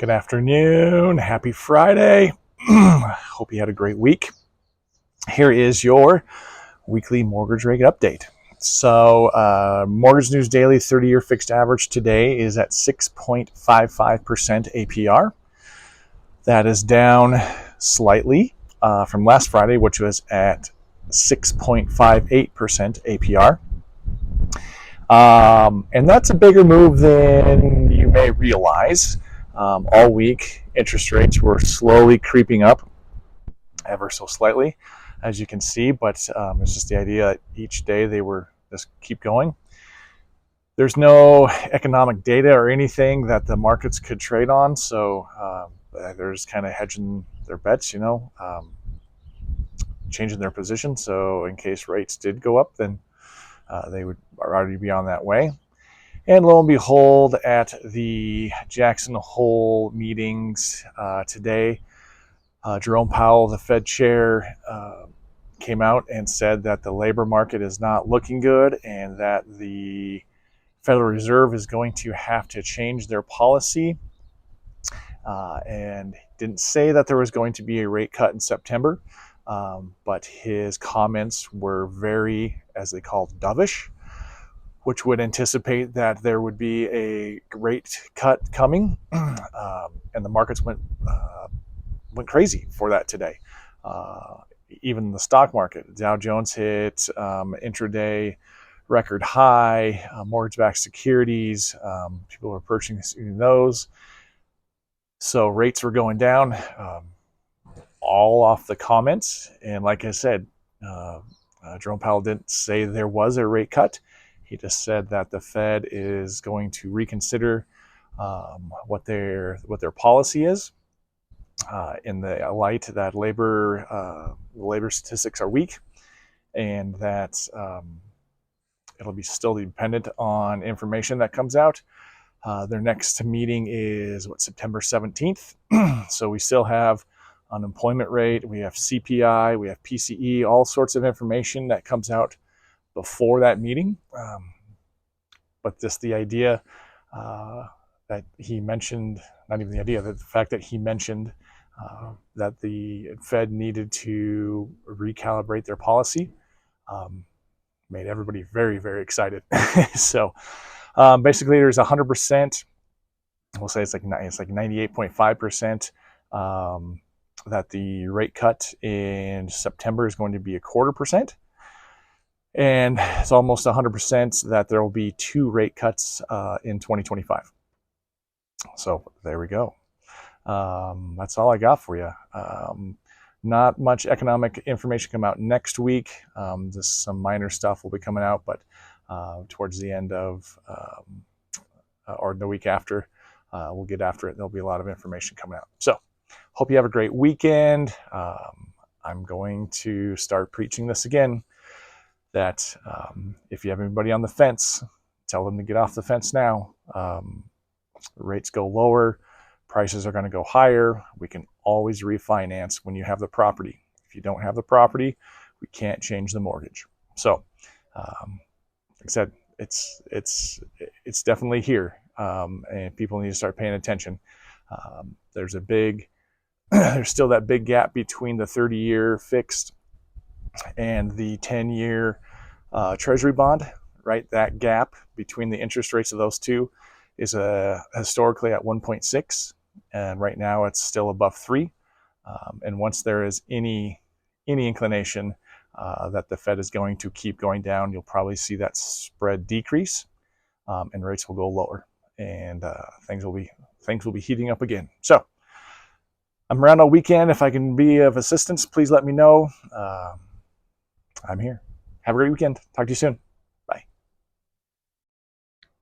Good afternoon. Happy Friday. Hope you had a great week. Here is your weekly mortgage rate update. So, Mortgage News Daily 30-year fixed average today is at 6.55% APR. That is down slightly from last Friday, which was at 6.58% APR. And that's a bigger move than you may realize. All week, interest rates were slowly creeping up, ever so slightly, as you can see, but it's just the idea that each day they were just keep going. There's no economic data or anything that the markets could trade on, so they're just kind of hedging their bets, changing their position. So in case rates did go up, then they would already be on that way. And lo and behold, at the Jackson Hole meetings today, Jerome Powell, the Fed chair, came out and said that the labor market is not looking good and that the Federal Reserve is going to have to change their policy. And didn't say that there was going to be a rate cut in September, but his comments were very, as they called, dovish, which would anticipate that there would be a rate cut coming, and the markets went crazy for that today. Even the stock market, Dow Jones hit intraday record high, mortgage-backed securities. People were purchasing those, so rates were going down, all off the comments. And like I said, Jerome Powell didn't say there was a rate cut. He just said that the Fed is going to reconsider what their policy is in the light that labor statistics are weak, and that it'll be still dependent on information that comes out. Their next meeting is September 17th. So we still have unemployment rate, we have CPI, we have PCE, all sorts of information that comes out before that meeting. But just the idea that he mentioned, not even the idea, that the fact that he mentioned that the Fed needed to recalibrate their policy made everybody very, very excited. So basically there's 100%, we'll say it's like 98.5% that the rate cut in September is going to be 0.25%. And it's almost 100% that there will be 2 rate cuts in 2025. So there we go. That's all I got for you. Not much economic information come out next week. Just some minor stuff will be coming out, but towards the end of or the week after, we'll get after it. There'll be a lot of information coming out. So hope you have a great weekend. I'm going to start preaching this again, that if you have anybody on the fence, tell them to get off the fence now. Rates go lower, prices are going to go higher. We can always refinance when you have the property. If you don't have the property, we can't change the mortgage. So, like I said, it's definitely here, and people need to start paying attention. There's still that big gap between the 30-year fixed and the 10-year Treasury bond, right? That gap between the interest rates of those two is historically at 1.6, and right now it's still above 3. And once there is any inclination that the Fed is going to keep going down, you'll probably see that spread decrease, and rates will go lower, and things will be heating up again. So I'm around all weekend. If I can be of assistance, please let me know. I'm here. Have a great weekend. Talk to you soon.